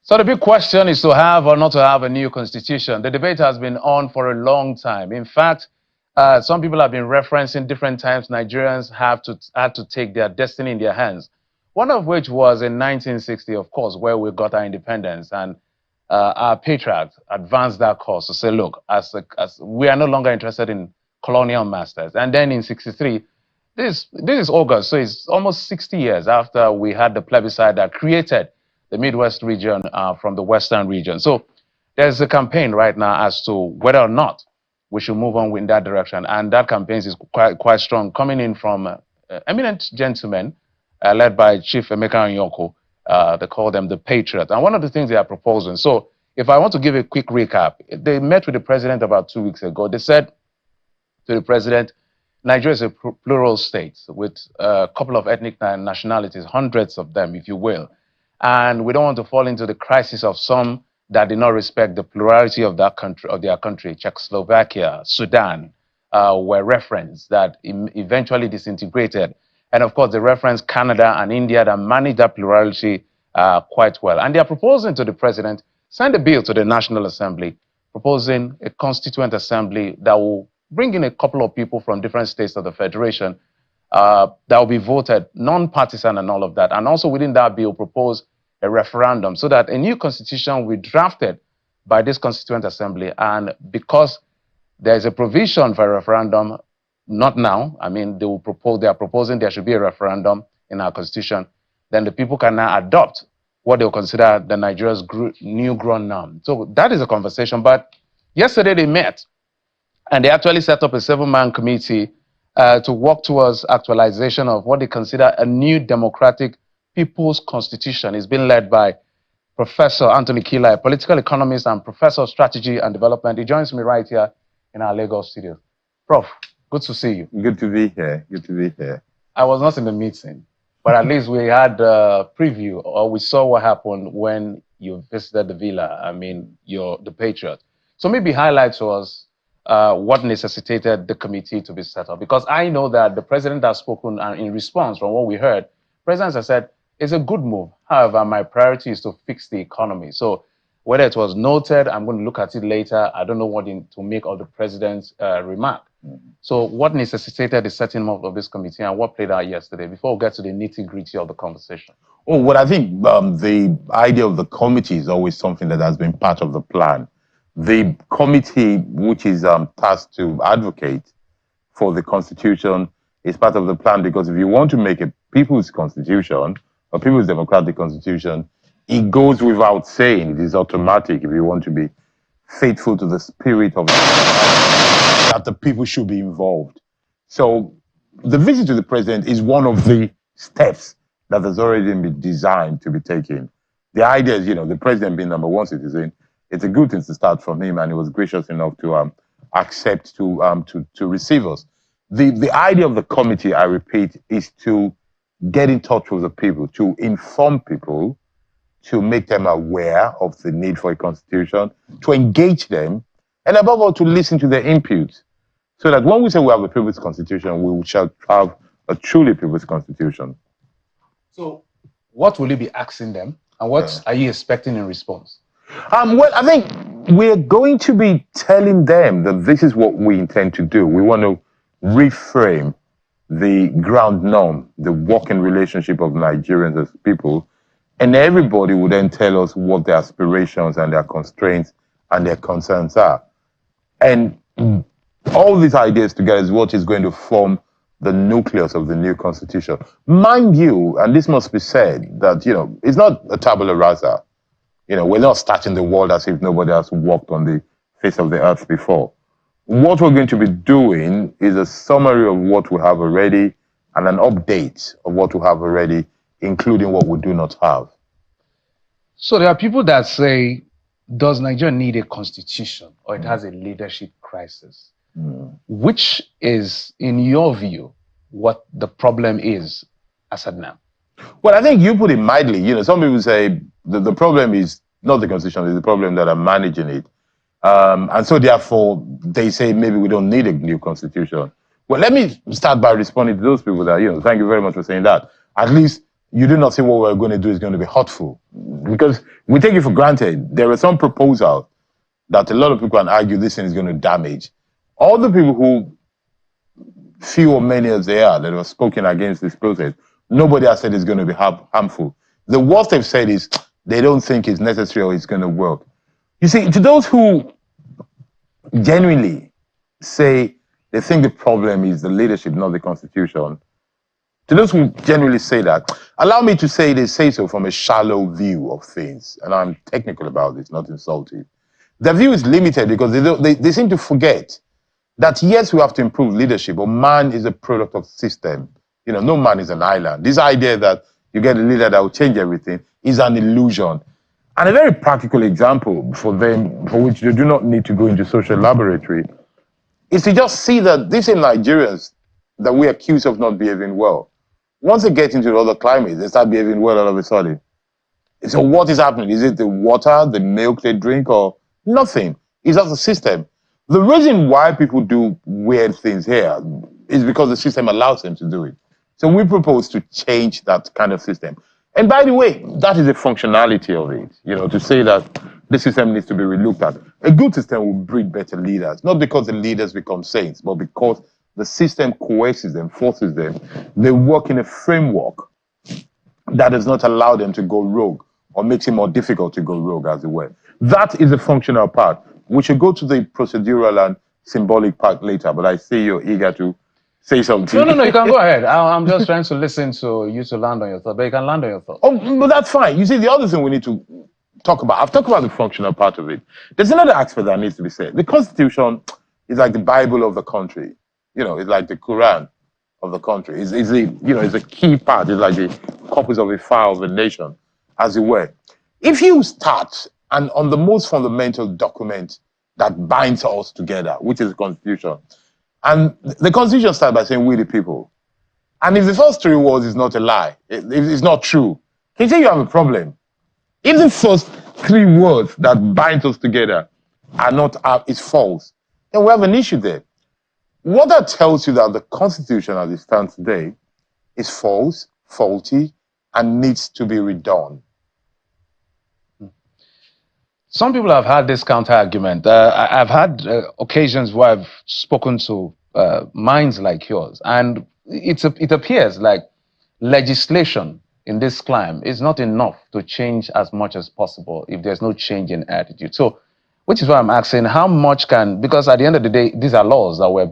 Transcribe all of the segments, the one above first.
So the big question is to have or not to have a new constitution. The debate has been on for a long time. In fact, some people have been referencing different times Nigerians had to take their destiny in their hands. One of which was in 1960, of course, where we got our independence, and our patriarchs advanced that cause to say, look, as we are no longer interested in colonial masters. And then in 63, this is August, so it's almost 60 years after we had the plebiscite that created the Midwest region from the Western region. So there's a campaign right now as to whether or not we should move on in that direction. And that campaign is quite strong, coming in from eminent gentlemen led by Chief Emeka Anyoko. They call them the Patriots. And one of the things they are proposing, so if I want to give a quick recap, they met with the president about 2 weeks ago. They said to the president, Nigeria is a plural state with a couple of ethnic nationalities, hundreds of them, if you will. And we don't want to fall into the crisis of some that did not respect the plurality of that country, of their country. Czechoslovakia, Sudan were referenced that eventually disintegrated. And of course, they referenced Canada and India that managed that plurality quite well. And they are proposing to the president, send a bill to the National Assembly, proposing a constituent assembly that will bring in a couple of people from different states of the Federation that will be voted, non-partisan and all of that. And also within that bill, propose a referendum so that a new constitution will be drafted by this constituent assembly. And because there's a provision for a referendum, not now, I mean, they are proposing there should be a referendum in our constitution, then the people can now adopt what they'll consider the Nigeria's new grown norm. So that is a conversation. But yesterday they met and they actually set up a 7-man committee to work towards actualization of what they consider a new democratic people's constitution. It's been led by Professor Anthony Kila, a political economist and professor of strategy and development. He joins me right here in our Lagos studio. Prof, good to see you. Good to be here. Good to be here. I was not in the meeting, but at least we had a preview, or we saw what happened when you visited the villa. I mean, the Patriot. So maybe highlight to us what necessitated the committee to be set up. Because I know that the president has spoken, and in response from what we heard, president has said, it's a good move. However, my priority is to fix the economy. So whether it was noted, I'm going to look at it later. I don't know what to make of the president's remark. So what necessitated the setting up of this committee and what played out yesterday before we get to the nitty-gritty of the conversation? Oh, well, I think the idea of the committee is always something that has been part of the plan. The committee, which is tasked to advocate for the constitution, is part of the plan, because if you want to make a people's constitution, a people's democratic constitution, it goes without saying, it is automatic if you want to be faithful to the spirit of that the people should be involved. So the visit to the president is one of the steps that has already been designed to be taken. The idea is, the president being number one citizen, it's a good thing to start from him, and he was gracious enough to accept to receive us. The idea of the committee, I repeat, is to get in touch with the people, to inform people, to make them aware of the need for a constitution, to engage them, and above all, to listen to their input. So that when we say we have a people's constitution, we shall have a truly people's constitution. So what will you be asking them, and what are you expecting in response? Well, I think we're going to be telling them that this is what we intend to do. We want to reframe the ground norm, the working relationship of Nigerians as people, and everybody will then tell us what their aspirations and their constraints and their concerns are. And all these ideas together is what is going to form the nucleus of the new constitution. Mind you, and this must be said, that, it's not a tabula rasa. We're not starting the world as if nobody has walked on the face of the earth before. What we're going to be doing is a summary of what we have already and an update of what we have already, including what we do not have. So there are people that say, does Nigeria need a constitution, or it has a leadership crisis? Which is, in your view, what the problem is as of now? Well, I think you put it mildly. Some people say the problem is not the constitution, it's the problem that are managing it. And so therefore, they say maybe we don't need a new constitution. Well, let me start by responding to those people that, thank you very much for saying that. At least you do not think what we're going to do is going to be hurtful. Because we take it for granted. There are some proposals that a lot of people can argue this thing is going to damage. All the people who, few or many as they are, that have spoken against this process, nobody has said it's going to be harmful. The worst they've said is they don't think it's necessary or it's going to work. You see, to those who genuinely say they think the problem is the leadership, not the constitution, to those who genuinely say that, allow me to say they say so from a shallow view of things. And I'm technical about this, not insulting. Their view is limited because they seem to forget that, yes, we have to improve leadership, but man is a product of system. You know, no man is an island. This idea that you get a leader that will change everything is an illusion. And a very practical example for them, for which they do not need to go into social laboratory, is to just see that these are Nigerians that we accuse of not behaving well. Once they get into other climates, they start behaving well all of a sudden. So what is happening? Is it the water, the milk they drink, or nothing? It's just the system. The reason why people do weird things here is because the system allows them to do it. So we propose to change that kind of system. And by the way, that is the functionality of it, you know, to say that the system needs to be relooked at. A good system will breed better leaders, not because the leaders become saints, but because the system coerces them, forces them. They work in a framework that does not allow them to go rogue or makes it more difficult to go rogue, as it were. That is the functional part. We should go to the procedural and symbolic part later, but I see you're eager to say something. No, you can go ahead. I'm just trying to listen to you to land on your thought, but you can land on your thought. Oh, but that's fine. You see, the other thing we need to talk about, I've talked about the functional part of it. There's another aspect that needs to be said. The Constitution is like the Bible of the country. You know, it's like the Quran of the country. It's a key part. It's like the copies of a file of a nation, as it were. If you start and on the most fundamental document that binds us together, which is the Constitution, and the Constitution starts by saying we the people. And if the first three words is not a lie, it's not true, can you say you have a problem? If the first three words that bind us together is false, then we have an issue there. What that tells you that the Constitution as it stands today is false, faulty, and needs to be redone. Some people have had this counter argument. I've had occasions where I've spoken to minds like yours, and it appears like legislation in this climate is not enough to change as much as possible if there's no change in attitude. So, which is why I'm asking how much because at the end of the day, these are laws that we're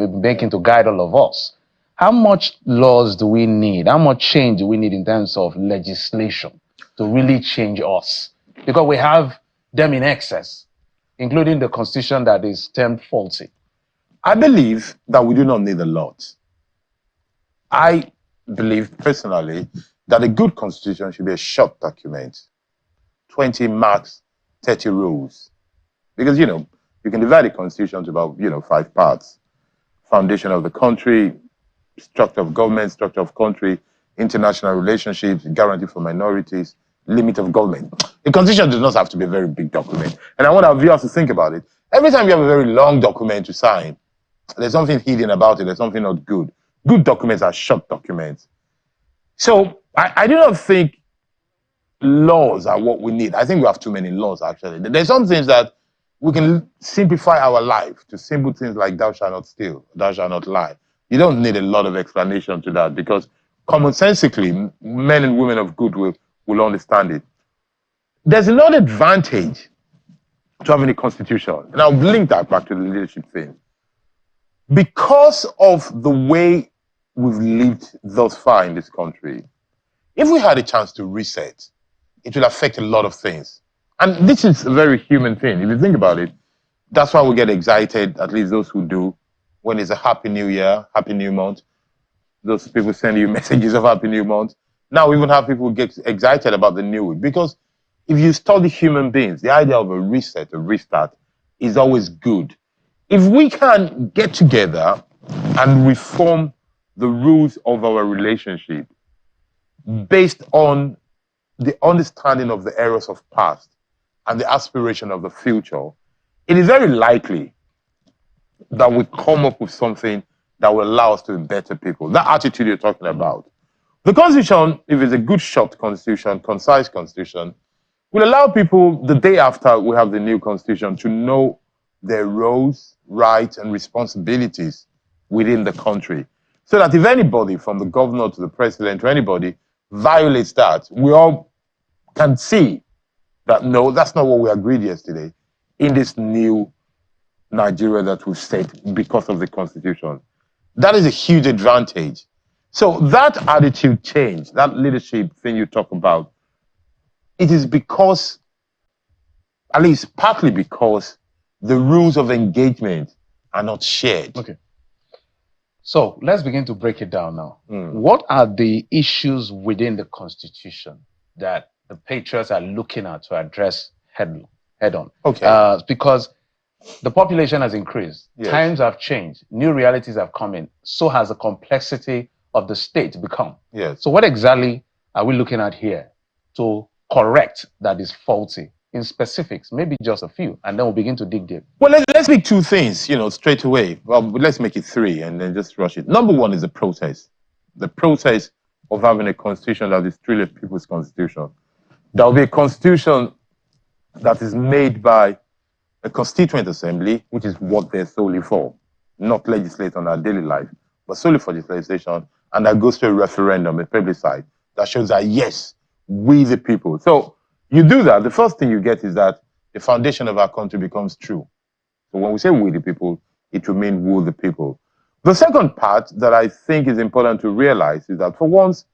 making to guide all of us. How much laws do we need? How much change do we need in terms of legislation to really change us? Because we have them in excess, including the Constitution that is termed faulty. I believe that we do not need a lot. I believe personally that a good Constitution should be a short document, 20 marks, 30 rules. Because, you can divide the Constitution to about, 5 parts. Foundation of the country, structure of government, structure of country, international relationships, guarantee for minorities, limit of government. The Constitution does not have to be a very big document. And I want our viewers to think about it. Every time you have a very long document to sign, there's something hidden about it, there's something not good. Good documents are short documents. So I do not think laws are what we need. I think we have too many laws, actually. There's some things that we can simplify our life to simple things like thou shalt not steal, thou shalt not lie. You don't need a lot of explanation to that because commonsensically, men and women of goodwill will understand it. There's another advantage to having a constitution, and I'll link that back to the leadership thing. Because of the way we've lived thus far in this country, if we had a chance to reset, it will affect a lot of things. And this is a very human thing. If you think about it, that's why we get excited, at least those who do, when it's a Happy New Year, Happy New Month. Those people send you messages of Happy New Month. Now we even have people get excited about the new week. Because if you study human beings, the idea of a reset, a restart, is always good. If we can get together and reform the rules of our relationship based on the understanding of the errors of past and the aspiration of the future, it is very likely that we come up with something that will allow us to be better people. That attitude you're talking about. The Constitution, if it's a good short Constitution, concise Constitution, will allow people the day after we have the new Constitution to know their roles, rights, and responsibilities within the country. So that if anybody, from the governor to the president to anybody, violates that, we all can see that no, that's not what we agreed yesterday in this new Nigeria that we've set because of the Constitution. That is a huge advantage. So that attitude change, that leadership thing you talk about, it is because, at least partly because, the rules of engagement are not shared. Okay. So let's begin to break it down now. What are the issues within the Constitution that the patriots are looking at to address head on? Okay. Because the population has increased, Yes. Times have changed, new realities have come in, so has the complexity of the state become. Yes. So what exactly are we looking at here to correct that is faulty? In specifics, maybe just a few, and then we'll begin to dig deep. Well, let's make two things, straight away. Well, let's make it three and then just rush it. Number one is the process. The process of having a constitution that is truly a people's constitution. There will be a constitution that is made by a constituent assembly, which is what they're solely for, not legislate on our daily life, but solely for legislation, and that goes to a referendum, a plebiscite, that shows that, yes, we the people. So you do that, the first thing you get is that the foundation of our country becomes true. So when we say we the people, it will mean we the people. The second part that I think is important to realize is that for once,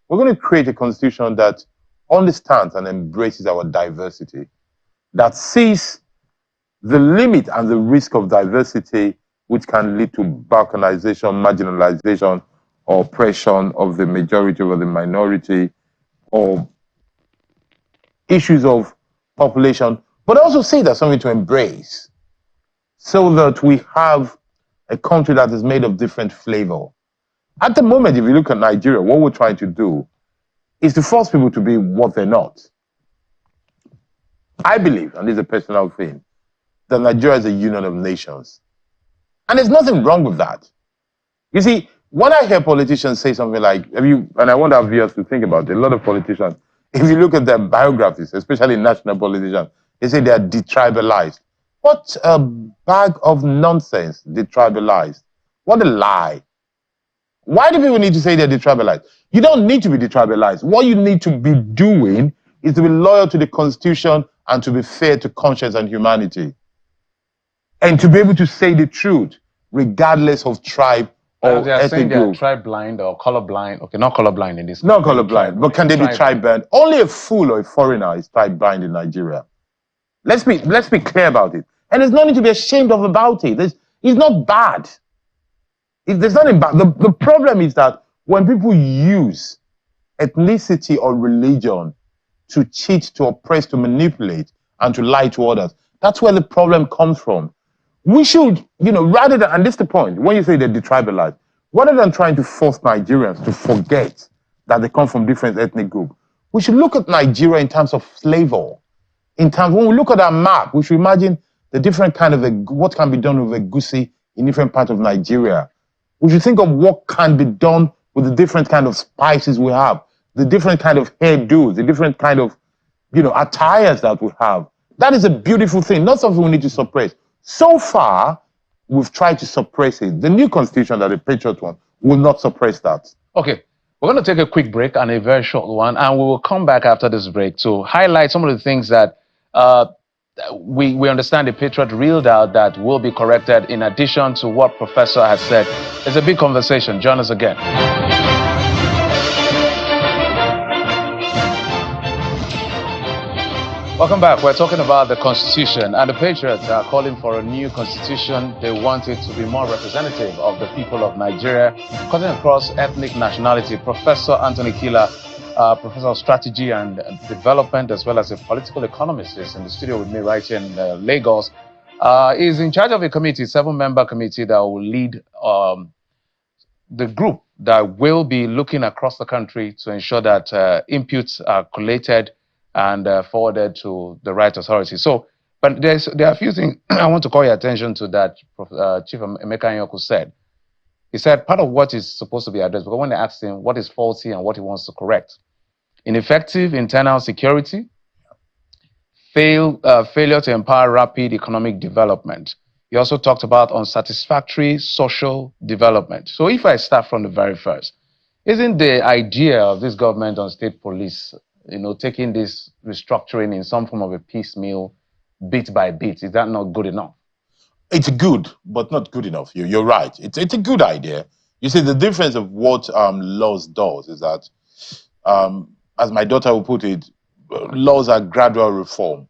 we're going to create a constitution that understands and embraces our diversity, that sees the limit and the risk of diversity, which can lead to balkanization, marginalization, or oppression of the majority over the minority, or issues of population, but also say there's something to embrace so that we have a country that is made of different flavor. At the moment, if you look at Nigeria, what we're trying to do is to force people to be what they're not. I believe, and this is a personal thing, that Nigeria is a union of nations. And there's nothing wrong with that. You see, when I hear politicians say something like, and I want our viewers to think about it, a lot of politicians, if you look at their biographies, especially national politicians, they say they are detribalized. What a bag of nonsense, detribalized. What a lie. Why do people need to say they're detribalized? You don't need to be detribalized. What you need to be doing is to be loyal to the Constitution and to be fair to conscience and humanity. And to be able to say the truth, regardless of tribe or they are saying ethnic they are group. tribe blind or color blind. Okay, not color blind in this. Not color blind, but can they be tribe blind? Only a fool or a foreigner is tribe blind in Nigeria. Let's be clear about it. And there's nothing to be ashamed of about it. It's not bad. There's nothing bad. The problem is that when people use ethnicity or religion to cheat, to oppress, to manipulate, and to lie to others, that's where the problem comes from. We should, rather than, and this is the point, when you say they're detribalized, rather than trying to force Nigerians to forget that they come from different ethnic groups, we should look at Nigeria in terms of flavor. When we look at our map, we should imagine the different kind of what can be done with egusi in different parts of Nigeria. We should think of what can be done with the different kind of spices we have, the different kind of hairdos, the different kind of, attires that we have. That is a beautiful thing, not something we need to suppress. So far, we've tried to suppress it. The new constitution that the Patriot one will not suppress that. Okay, we're going to take a quick break and a very short one, and we will come back after this break to highlight some of the things that we understand the Patriot reeled out that will be corrected in addition to what Professor has said. It's a big conversation. Join us again. Welcome back. We're talking about the Constitution, and the Patriots are calling for a new Constitution. They want it to be more representative of the people of Nigeria, cutting across ethnic nationality. Professor Anthony Kila, Professor of Strategy and Development, as well as a political economist, is in the studio with me right here in Lagos. Is in charge of a committee, 7-member committee that will lead the group that will be looking across the country to ensure that inputs are collated and forwarded to the right authorities. So, but there are a few things I want to call your attention to that Chief Emeka Nyoku said. He said part of what is supposed to be addressed, because when they asked him what is faulty and what he wants to correct, ineffective internal security, failure to empower rapid economic development. He also talked about unsatisfactory social development. So if I start from the very first, isn't the idea of this government on state police, taking this restructuring in some form of a piecemeal, bit by bit, is that not good enough? It's good, but not good enough. You're right. It's a good idea. You see, the difference of what laws does is that, as my daughter will put it, laws are gradual reform.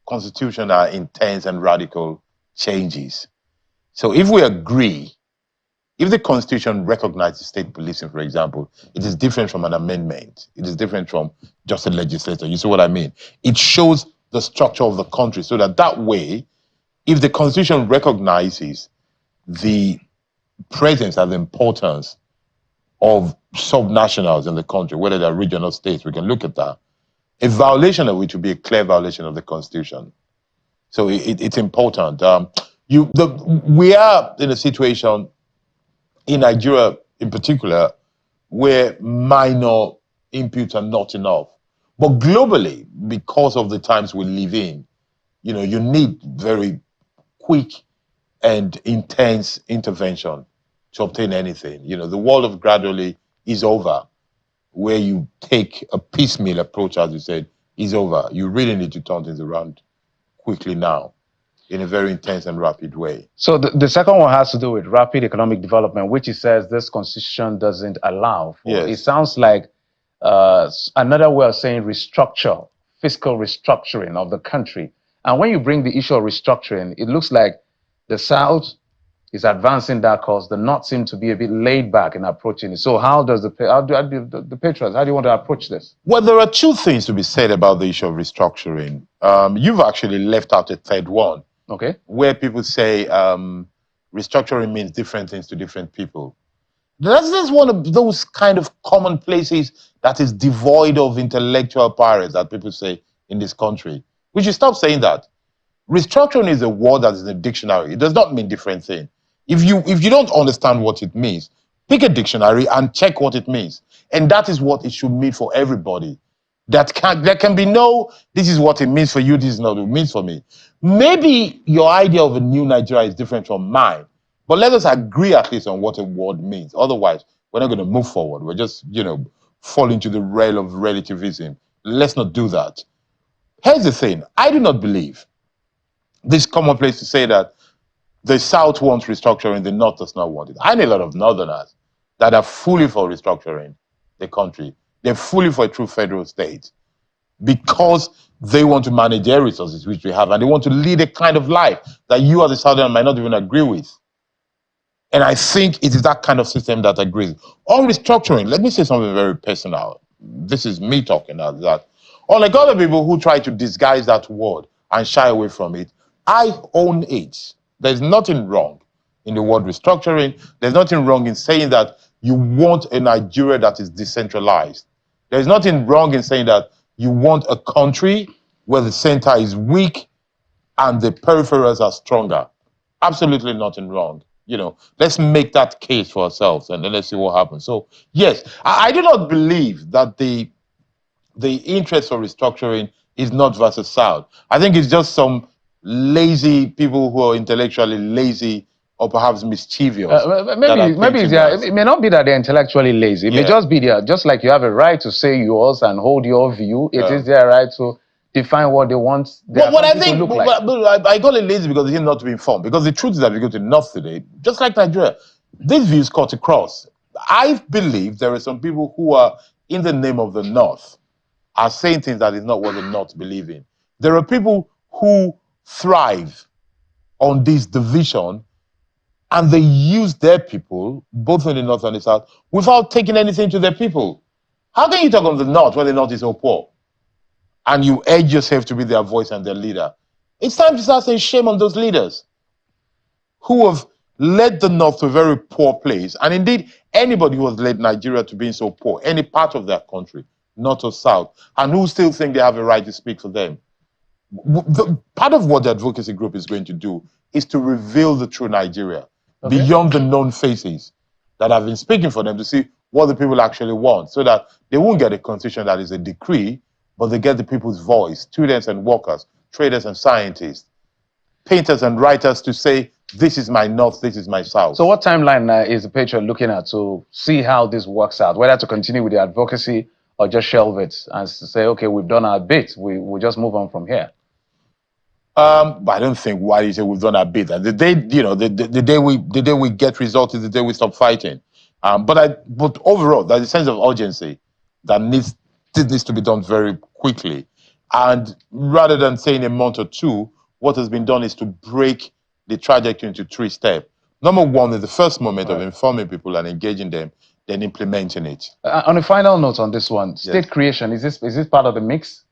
Constitution are intense and radical changes. So if we agree, if the Constitution recognizes state policing, for example, it is different from an amendment. It is different from just a legislator. You see what I mean? It shows the structure of the country so that way, if the Constitution recognizes the presence and the importance of subnationals in the country, whether they're regional states, we can look at that. A violation of which would be a clear violation of the Constitution. So it's important. We are in a situation in Nigeria in particular where minor inputs are not enough. But globally, because of the times we live in, you need very quick and intense intervention to obtain anything. The world of gradually is over, where you take a piecemeal approach, as you said, is over. You really need to turn things around quickly now in a very intense and rapid way. So the second one has to do with rapid economic development, which he says this constitution doesn't allow for. Yes. It sounds like another way of saying restructure, fiscal restructuring of the country. And when you bring the issue of restructuring, it looks like the South is advancing that cause. The North seem to be a bit laid back in approaching it. So how does the patriots, how do you want to approach this? Well, there are two things to be said about the issue of restructuring. You've actually left out a third one. Okay. Where people say restructuring means different things to different people. That's one of those kind of common places that is devoid of intellectual prowess that people say in this country. We should stop saying that. Restructuring is a word that is in the dictionary. It does not mean different thing. If you don't understand what it means, pick a dictionary and check what it means. And that is what it should mean for everybody. There can be no, this is what it means for you, this is not what it means for me. Maybe your idea of a new Nigeria is different from mine, but let us agree at least on what a word means. Otherwise, we're not going to move forward. We're just, fall into the rail of relativism. Let's not do that. Here's the thing. I do not believe this commonplace to say that the South wants restructuring, the North does not want it. I know a lot of Northerners that are fully for restructuring the country. They're fully for a true federal state because they want to manage their resources, which we have, and they want to lead a kind of life that you as a Southerner might not even agree with. And I think it is that kind of system that agrees. On restructuring, let me say something very personal. This is me talking now. That unlike other people who try to disguise that word and shy away from it, I own it. There's nothing wrong in the word restructuring. There's nothing wrong in saying that you want a Nigeria that is decentralized. There's nothing wrong in saying that you want a country where the center is weak and the peripherals are stronger. Absolutely nothing wrong. Let's make that case for ourselves and then let's see what happens. So, yes, I do not believe that the interest for restructuring is North versus South. I think it's just some lazy people who are intellectually lazy or perhaps mischievous. It may not be that they're intellectually lazy. It may just be there, just like you have a right to say yours and hold your view. It is their right to define what they want their country to look like. I call it lazy because they not to be informed. Because the truth is that we go to the North today, just like Nigeria, these views cut across. I believe there are some people who are in the name of the North are saying things that is not what the North believe in. There are people who thrive on this division and they use their people, both in the North and the South, without taking anything to their people. How can you talk on the North when the North is so poor? And you edge yourself to be their voice and their leader. It's time to start saying shame on those leaders who have led the North to a very poor place. And indeed, anybody who has led Nigeria to being so poor, any part of their country, North or South, and who still think they have a right to speak for them. Part of what the advocacy group is going to do is to reveal the true Nigeria beyond the known faces. that have been speaking for them to see what the people actually want, so that they won't get a constitution that is a decree, but they get the people's voice, students and workers, traders and scientists, painters and writers to say, this is my north, this is my south. So what timeline is the Patriot looking at to see how this works out, whether to continue with the advocacy or just shelve it and say, okay, we've done our bit, we'll just move on from here? But I don't think why you say we've done our bit. The day, the day we get results is the day we stop fighting. But overall, there's a sense of urgency that needs to be done very quickly. And rather than saying a month or two, what has been done is to break the trajectory into 3 steps. Number 1 is the first moment of informing people and engaging them, then implementing it. On a final note on this one, state creation, is this part of the mix?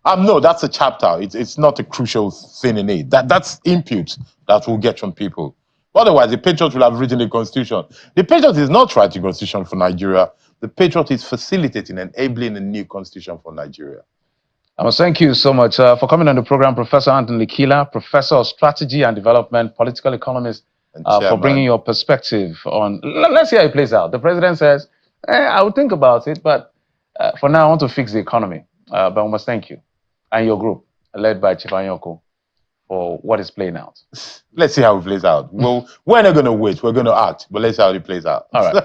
No, that's a chapter. It's not a crucial thing in it. That's input that we'll get from people. Otherwise, the Patriot will have written the constitution. The Patriot is not writing constitution for Nigeria. The Patriot is facilitating and enabling a new constitution for Nigeria. I must thank you so much for coming on the program, Professor Anthony Kila, Professor of Strategy and Development, political economist, for bringing your perspective on. Let's see how it plays out. The president says, I will think about it, but for now, I want to fix the economy. But I must thank you and your group, led by Chief Anyoko, for what is playing out. Let's see how it plays out. Well, we're not going to wait. We're going to act. But let's see how it plays out. All right.